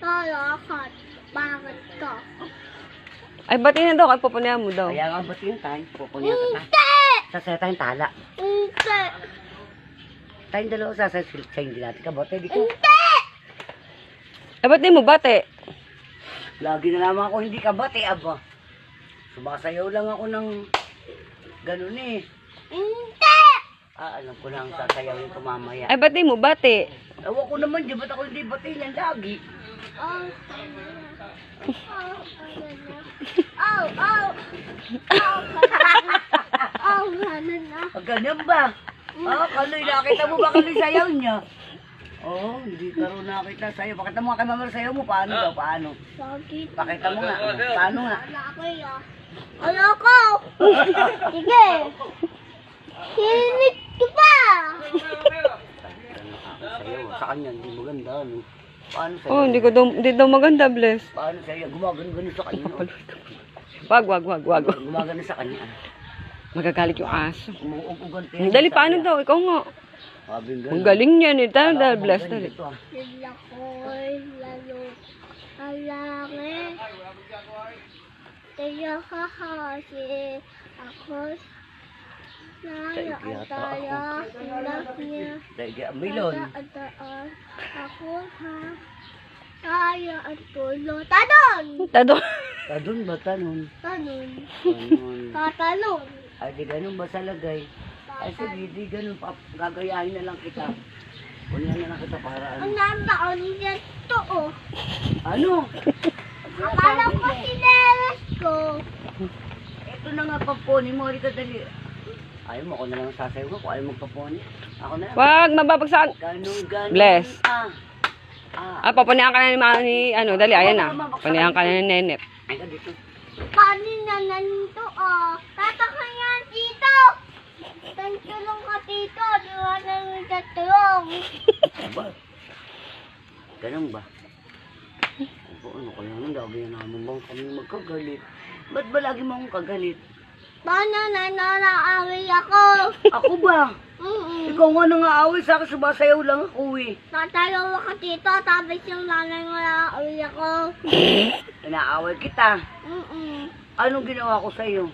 Talakat. Bakit ka? Ay, batiin na daw. Ay, pupunayan mo daw. Kaya nga batiin tayo. Pupunin ka tayo. Hindi! Sasaya tayong tala. Hindi! Tayong dalawa sasaya sa hindi natin kabote. Di ko. Hindi! Ay, batiin mo, bate. Lagi na naman ako hindi kabote, aba. Sumasayaw lang ako ng ganun eh. Hindi! Alam ko na ang sasayawin ko mamaya. Ay, batiin mo, bate. Ewan ko naman, di ba't ako hindi batiin yan lagi? Oh, oh, oh, oh, oh, ganun na. Ganyan ba? Kaloy, nakita mo ba kaloy sayaw niya? Oo, hindi ka rin nakita sayaw. Pakita mo nga kay Mama sayaw mo. Paano daw? Paano? Sakit. Pakita mo nga. Paano nga? Wala ko ya. Wala ko. Sige. Sinig ko pa. Sayaw. Sa kanya, hindi maganda. Ano? Paano sayaw? Oh, hindi daw maganda, bless. Paano sayaw? Gumagano sa kanya. Wag. Gumagano sa kanya. Magagalit yung aso. Umuugan. Dali, paano daw? Ikaw nga. Ang galing niyan eh. Tayo dahil bless dali. Sila ko'y lalo alangin. Kaya kakasi ako naya silap niya. Dahil milon. Daan ako ha. Kaya at tulo. Tanon! Tadun ba? Tanong. Tanon. Tanong. Tatalon. Ay, di ganun ba sa lagay? Ay, sige, di ganun. Gagayahin na lang kita. Kunin na lang kita para ano. Ang nandaon niya to oh. Ano? Akala ko sinelas ko. Ito na nga paponi mo. Halika dali. Ayaw mo, ako na lang sasayaw ko. Ayaw mo paponi. Ako na lang. Wag, mababagsakan. Ganun. Bless. Ah. Ah, papunihan ka na ni ano, dali, ayan na. Papunihan ka na ni Nenet. Ay, ka dito. Kanin na nandito oh. Tataka yan dito. Tulong ka dito. Di ba nang tatulong? Ba? Ganun ba? Ano ka lang nang lagi na naman bang kami magkagalit? Ba't ba lagi mo akong kagalit? Paano nananaaway ako? Ako ba? Ikaw nga nangaaway sa akin, sumasayaw lang ako eh. Tatalawa ka dito, tapos yung nanay mo naaaway ako. Inaaway kita. Anong ginawa ko sa'yo?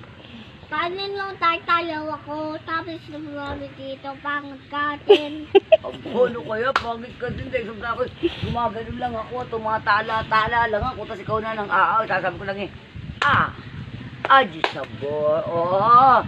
Kanin lang tatalawa ko, tapos lumami dito, pangit katin. Ano kaya? Pangit ka din dahil sabi ako, gumagano lang ako, tumatala-tala lang ako, tapos ikaw na nang aaw, sasabi ko lang eh, Aji sabor, oo.